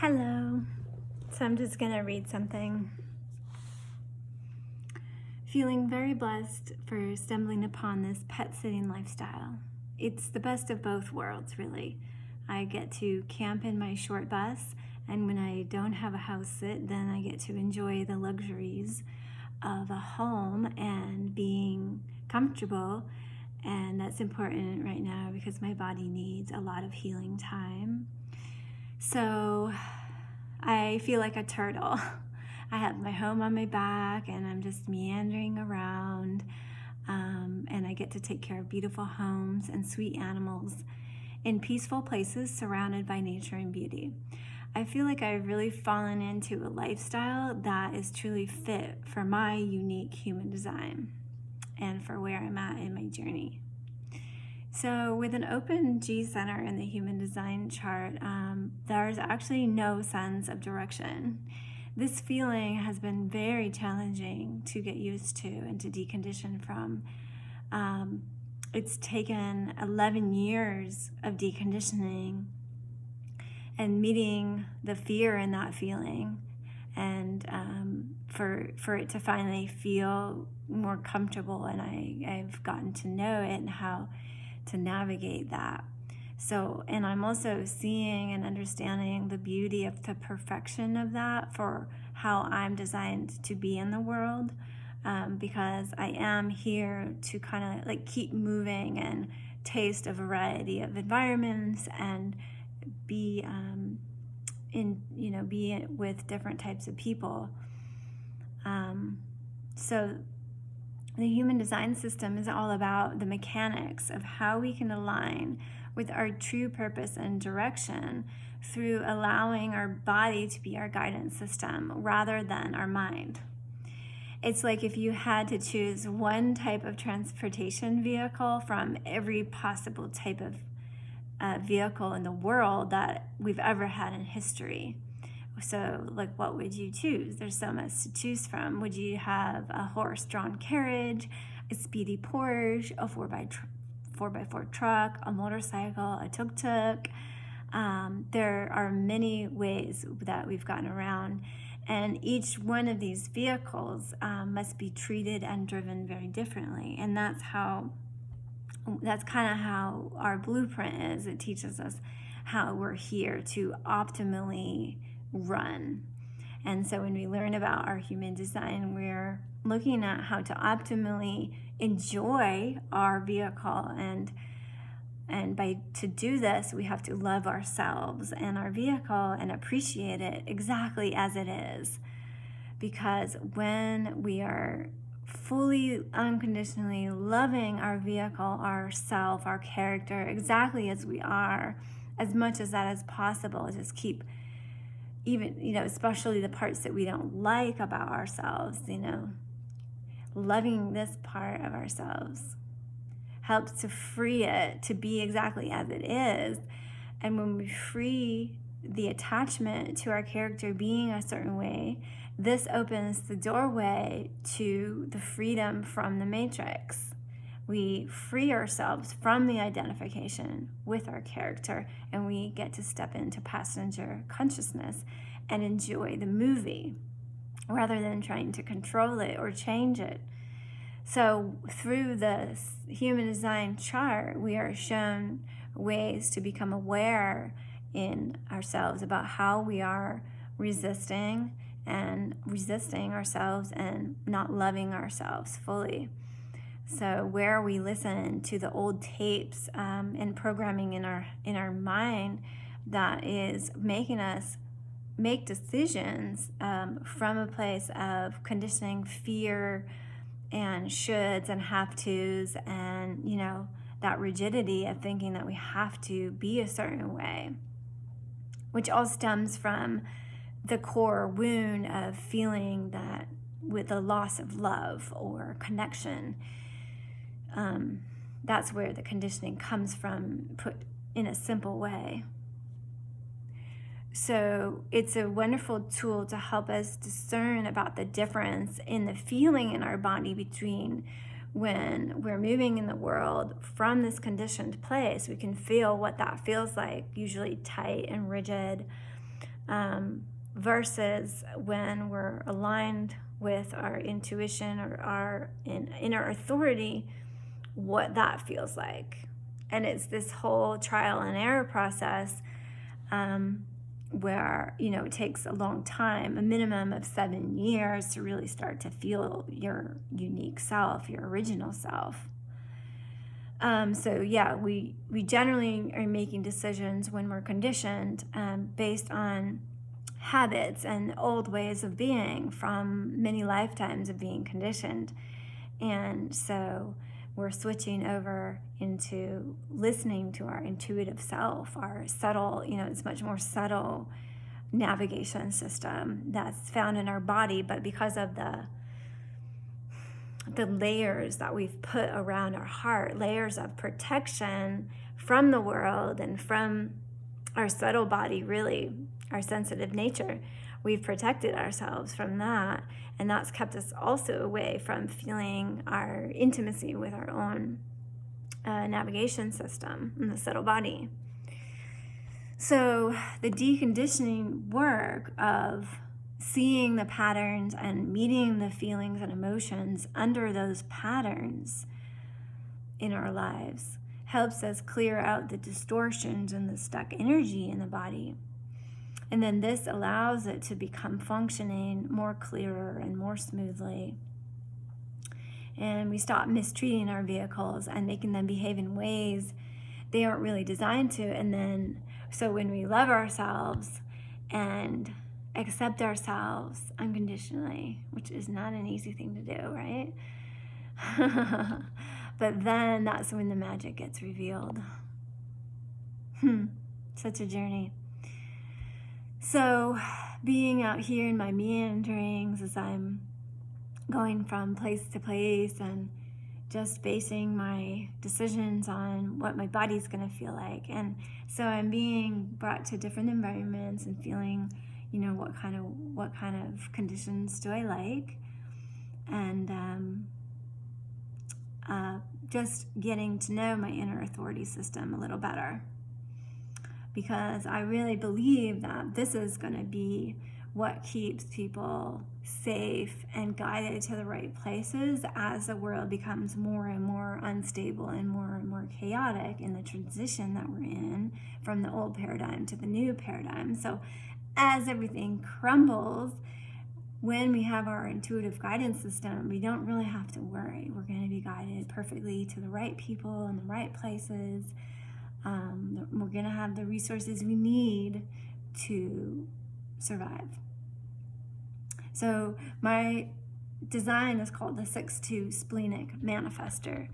Hello. So I'm just going to read something. Feeling very blessed for stumbling upon this pet sitting lifestyle. It's the best of both worlds, really. I get to camp in my short bus, and when I don't have a house sit, then I get to enjoy the luxuries of a home and being comfortable. And that's important right now because my body needs a lot of healing time. So I feel like a turtle. I have my home on my back and I'm just meandering around, and I get to take care of beautiful homes and sweet animals in peaceful places surrounded by nature and beauty. I feel like I've really fallen into a lifestyle that is truly fit for my unique human design and for where I'm at in my journey. So with an open G center in the human design chart, there's actually no sense of direction. This feeling has been very challenging to get used to and to decondition from. It's taken 11 years of deconditioning and meeting the fear in that feeling, and for it to finally feel more comfortable, and I've gotten to know it and how to navigate that. So, and I'm also seeing and understanding the beauty of the perfection of that for how I'm designed to be in the world, because I am here to kind of like keep moving and taste a variety of environments and be be with different types of people. So the human design system is all about the mechanics of how we can align with our true purpose and direction through allowing our body to be our guidance system rather than our mind. It's like if you had to choose one type of transportation vehicle from every possible type of vehicle in the world that we've ever had in history. So, like, what would you choose? There's so much to choose from. Would you have a horse-drawn carriage, a speedy Porsche, a 4x4 truck, a motorcycle, a tuk-tuk? There are many ways that we've gotten around, and each one of these vehicles must be treated and driven very differently. And that's kind of how our blueprint is. It teaches us how we're here to optimally run. And so when we learn about our human design, we're looking at how to optimally enjoy our vehicle, and to do this, we have to love ourselves and our vehicle and appreciate it exactly as it is. Because when we are fully unconditionally loving our vehicle, ourself, our character exactly as we are, as much as that is possible, just keep even, especially the parts that we don't like about ourselves, loving this part of ourselves helps to free it to be exactly as it is. And when we free the attachment to our character being a certain way, this opens the doorway to the freedom from the matrix. We free ourselves from the identification with our character, and we get to step into passenger consciousness and enjoy the movie rather than trying to control it or change it. So through the human design chart, we are shown ways to become aware in ourselves about how we are resisting ourselves and not loving ourselves fully. So where we listen to the old tapes and programming in our mind that is making us make decisions from a place of conditioning fear and shoulds and have tos, and that rigidity of thinking that we have to be a certain way, which all stems from the core wound of feeling that with the loss of love or connection. That's where the conditioning comes from, put in a simple way. So it's a wonderful tool to help us discern about the difference in the feeling in our body between when we're moving in the world from this conditioned place. We can feel what that feels like, usually tight and rigid, versus when we're aligned with our intuition or our inner authority, what that feels like. And it's this whole trial and error process where, it takes a long time, a minimum of 7 years to really start to feel your unique self, your original self. So yeah, we generally are making decisions when we're conditioned based on habits and old ways of being from many lifetimes of being conditioned. And so we're switching over into listening to our intuitive self, our subtle, it's much more subtle navigation system that's found in our body, but because of the layers that we've put around our heart, layers of protection from the world and from our subtle body, really, our sensitive nature, we've protected ourselves from that. And that's kept us also away from feeling our intimacy with our own navigation system in the subtle body. So the deconditioning work of seeing the patterns and meeting the feelings and emotions under those patterns in our lives helps us clear out the distortions and the stuck energy in the body. And then this allows it to become functioning more clearer and more smoothly. And we stop mistreating our vehicles and making them behave in ways they aren't really designed to. And then, so when we love ourselves and accept ourselves unconditionally, which is not an easy thing to do, right? But then that's when the magic gets revealed. Such a journey. So being out here in my meanderings as I'm going from place to place and just basing my decisions on what my body's going to feel like. And so I'm being brought to different environments and feeling, what kind of conditions do I like? And just getting to know my inner authority system a little better. Because I really believe that this is going to be what keeps people safe and guided to the right places as the world becomes more and more unstable and more chaotic in the transition that we're in from the old paradigm to the new paradigm. So as everything crumbles, when we have our intuitive guidance system, we don't really have to worry. We're going to be guided perfectly to the right people in the right places. We're going to have the resources we need to survive. So my design is called the 6-2 splenic manifester.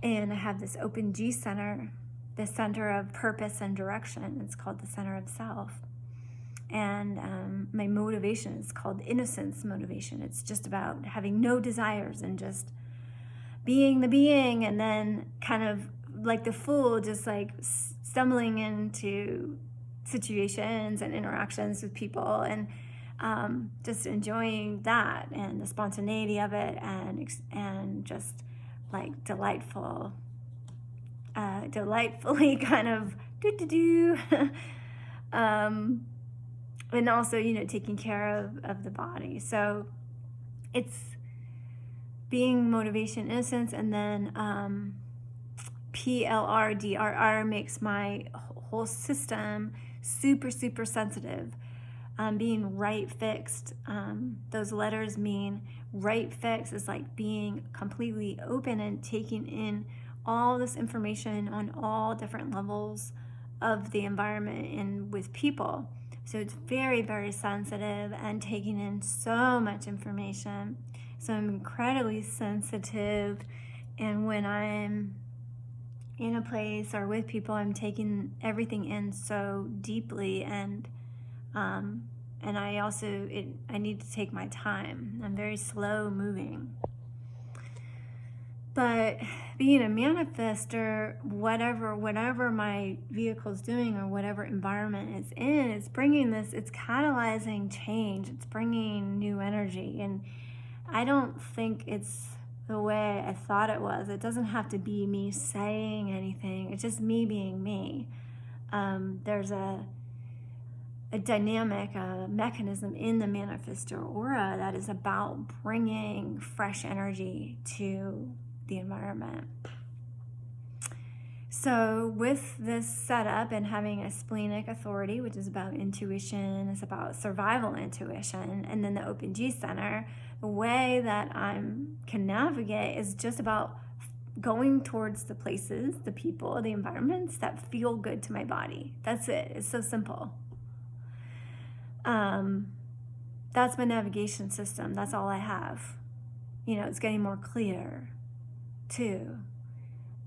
And I have this open G center, the center of purpose and direction. It's called the center of self. And my motivation is called innocence motivation. It's just about having no desires and just being the being, and then kind of like the fool, just like stumbling into situations and interactions with people, and just enjoying that and the spontaneity of it, and just like delightfully kind of and also, taking care of the body. So it's being motivation, innocence, and then PLRDRR makes my whole system super, super sensitive. Being right fixed, those letters mean right fixed is like being completely open and taking in all this information on all different levels of the environment and with people. So it's very, very sensitive and taking in so much information. So I'm incredibly sensitive, and when I'm in a place or with people, I'm taking everything in so deeply, and I also I need to take my time. I'm very slow moving. But being a manifester, whatever my vehicle's doing or whatever environment it's in, it's bringing this, it's catalyzing change. It's bringing new energy. And I don't think it's the way I thought it was. It doesn't have to be me saying anything. It's just me being me. There's a a dynamic, a mechanism in the manifestor aura that is about bringing fresh energy to the environment. So with this setup and having a splenic authority, which is about intuition, it's about survival intuition, and then the Open G Center, the way that I can navigate is just about going towards the places, the people, the environments that feel good to my body. That's it. It's so simple. That's my navigation system. That's all I have. It's getting more clear too.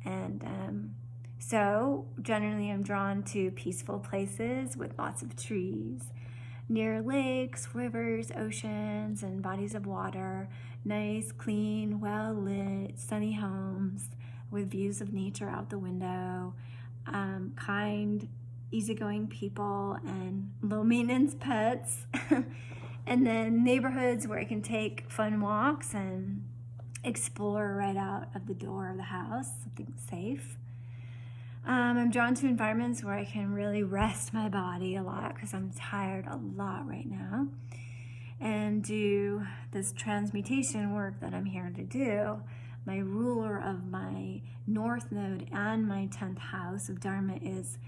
And so generally I'm drawn to peaceful places with lots of trees, near lakes, rivers, oceans, and bodies of water, nice, clean, well-lit, sunny homes with views of nature out the window, kind, easygoing people, and low-maintenance pets, and then neighborhoods where I can take fun walks and explore right out of the door of the house, something safe. I'm drawn to environments where I can really rest my body a lot because I'm tired a lot right now, and do this transmutation work that I'm here to do. My ruler of my North Node and my 10th house of Dharma is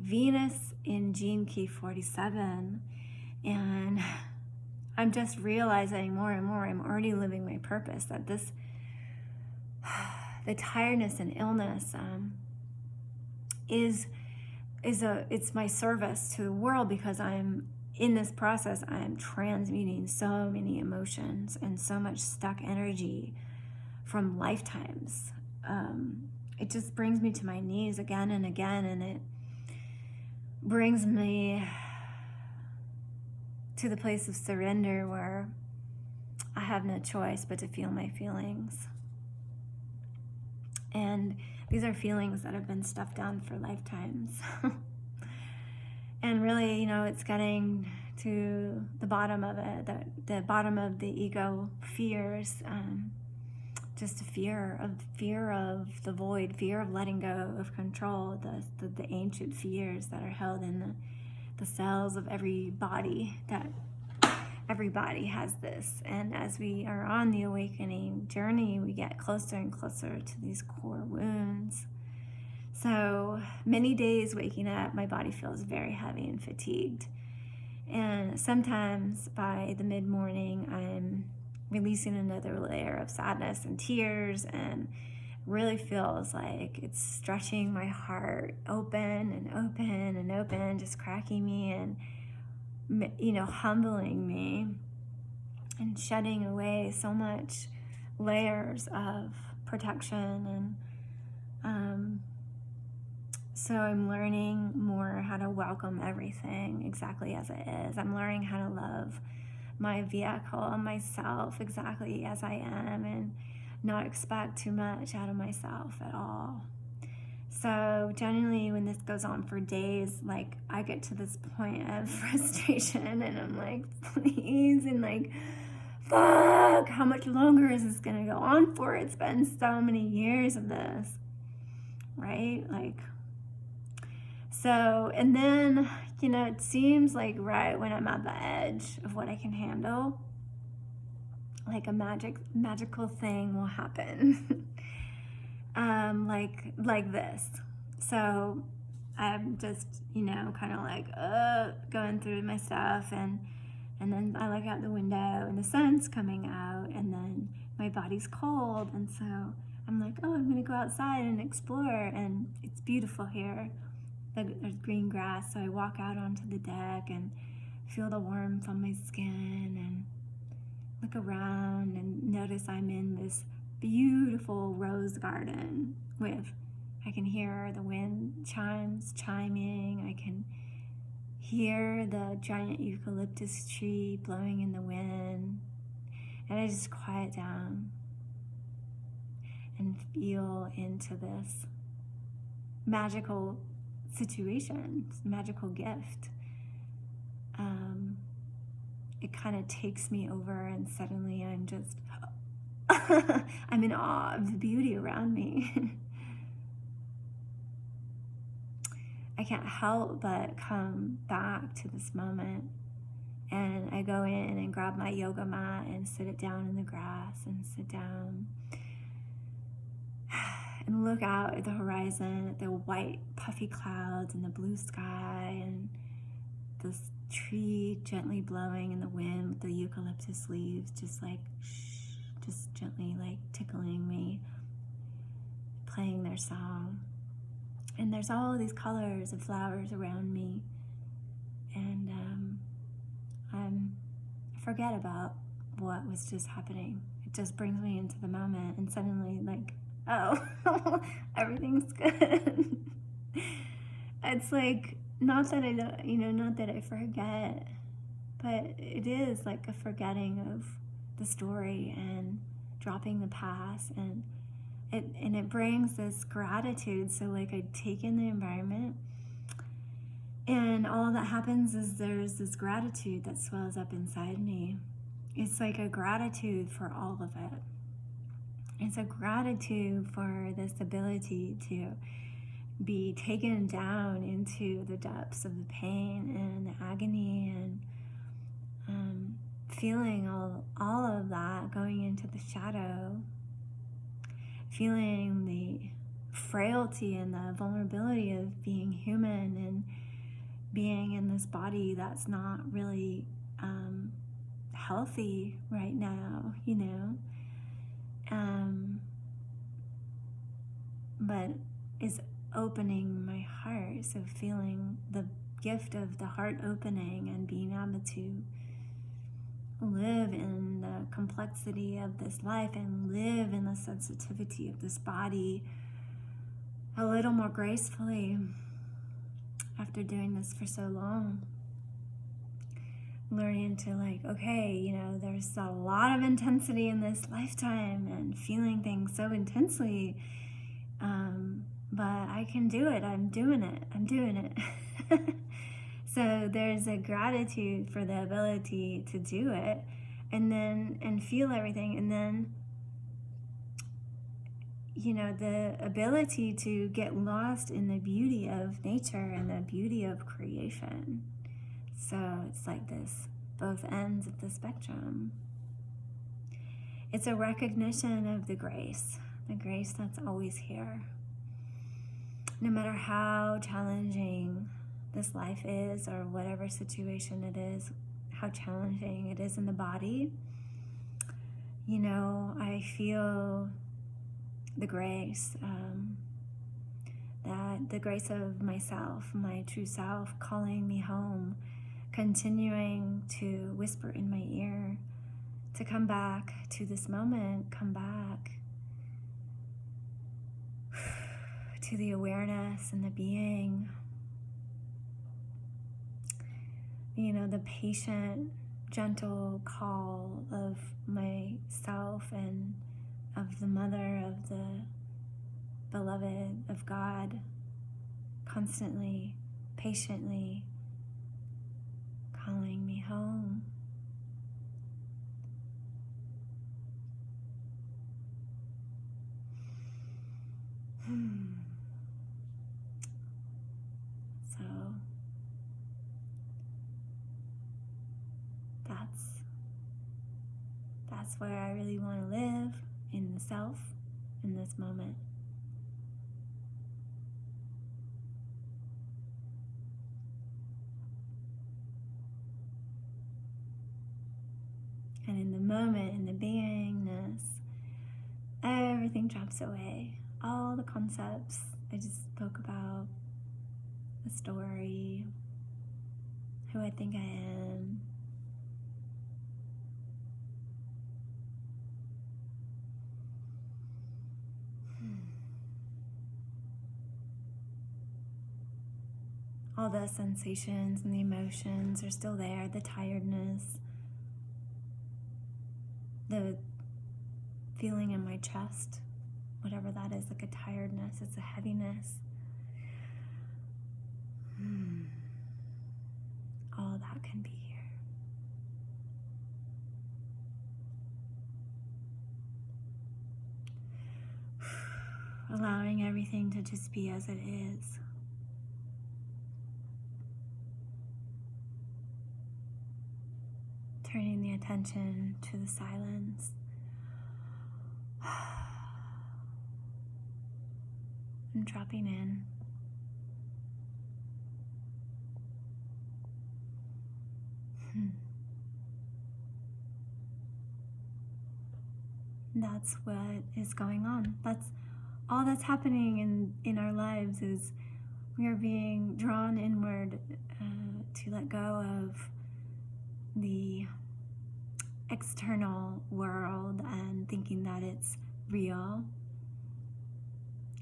Venus in Gene Key 47, and I'm just realizing more and more I'm already living my purpose, that the tiredness and illness it's my service to the world, because I'm in this process, I'm transmuting so many emotions and so much stuck energy from lifetimes. It just brings me to my knees again and again, and it brings me to the place of surrender where I have no choice but to feel my feelings. And these are feelings that have been stuffed down for lifetimes. And really, it's getting to the bottom of it, the bottom of the ego fears, just a fear of the void, fear of letting go of control, the ancient fears that are held in the cells of every body, that everybody has this. And as we are on the awakening journey, we get closer and closer to these core wounds. So many days waking up, my body feels very heavy and fatigued. And sometimes by the mid-morning, I'm releasing another layer of sadness and tears, and really feels like it's stretching my heart open and open and open, just cracking me and, humbling me and shedding away so much layers of protection. And so I'm learning more how to welcome everything exactly as it is. I'm learning how to love my vehicle and myself exactly as I am, and not expect too much out of myself at all. So generally when this goes on for days, like, I get to this point of frustration, and I'm like, please, and like, fuck, how much longer is this gonna go on for? It's been so many years of this, right? Like, so, and then, it seems like right when I'm at the edge of what I can handle, like a magical thing will happen. like this. So I'm just, kind of like, going through my stuff, and then I look out the window and the sun's coming out, and then my body's cold, and so I'm like, I'm gonna go outside and explore, and it's beautiful here. There's green grass, so I walk out onto the deck and feel the warmth on my skin, and look around and notice I'm in this beautiful rose garden I can hear the wind chimes chiming, I can hear the giant eucalyptus tree blowing in the wind, and I just quiet down and feel into this magical situation, magical gift. It kind of takes me over, and suddenly I'm just I'm in awe of the beauty around me. I can't help but come back to this moment. And I go in and grab my yoga mat and sit it down in the grass and sit down and look out at the horizon, at the white puffy clouds and the blue sky and this tree gently blowing in the wind with the eucalyptus leaves just like just gently like tickling me, playing their song. And there's all these colors of flowers around me, and I forget about what was just happening. It just brings me into the moment, and suddenly like, oh, everything's good. It's like, not that I don't, not that I forget, but it is like a forgetting of the story and dropping the past, and it brings this gratitude. So like I take in the environment, and all that happens is there's this gratitude that swells up inside me. It's like a gratitude for all of it. It's a gratitude for this ability to be taken down into the depths of the pain and the agony, and feeling all of that, going into the shadow, feeling the frailty and the vulnerability of being human and being in this body that's not really healthy right now, but is opening my heart. So feeling the gift of the heart opening and being able to live in the complexity of this life and live in the sensitivity of this body a little more gracefully after doing this for so long. Learning to like, okay, there's a lot of intensity in this lifetime and feeling things so intensely, but I can do it. I'm doing it. So there's a gratitude for the ability to do it, and feel everything, and then the ability to get lost in the beauty of nature and the beauty of creation. So it's like this, both ends of the spectrum. It's a recognition of the grace that's always here. No matter how challenging this life is, or whatever situation it is, how challenging it is in the body, I feel the grace, that the grace of myself, my true self, calling me home, continuing to whisper in my ear to come back to this moment, come back to the awareness and the being, the patient, gentle call of myself and of the mother, of the beloved, of God, constantly, patiently calling me home. So that's where I really want to live, in the self, in this moment. And in the moment, in the beingness, everything drops away. All the concepts I just spoke about, the story, who I think I am. All the sensations and the emotions are still there, the tiredness, the feeling in my chest, whatever that is, like a tiredness, it's a heaviness. All that can be here. Allowing everything to just be as it is. Turning the attention to the silence. And dropping in. That's what is going on. That's all that's happening in our lives, is we are being drawn inward to let go of the external world and thinking that it's real,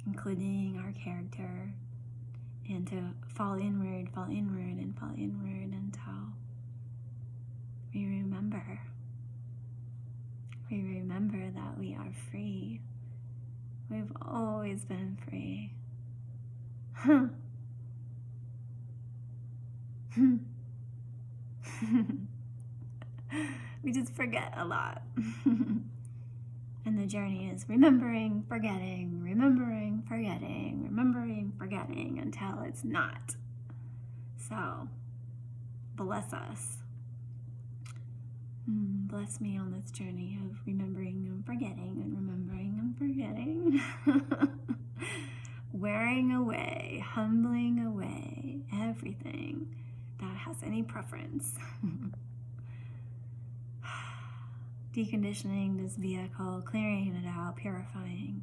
including our character, and to fall inward, and fall inward until we remember. We remember that we are free. We've always been free. We just forget a lot. And the journey is remembering, forgetting, remembering, forgetting, remembering, forgetting until it's not. So, bless us. Bless me on this journey of remembering and forgetting and remembering and forgetting. Wearing away, humbling away everything that has any preference. Deconditioning this vehicle, clearing it out, purifying.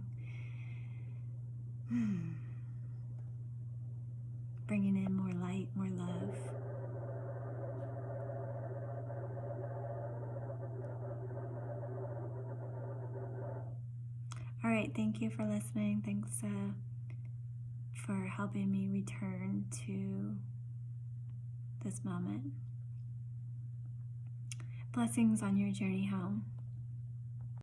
Bringing in more light, more love. All right, thank you for listening. Thanks for helping me return to this moment. Blessings on your journey home.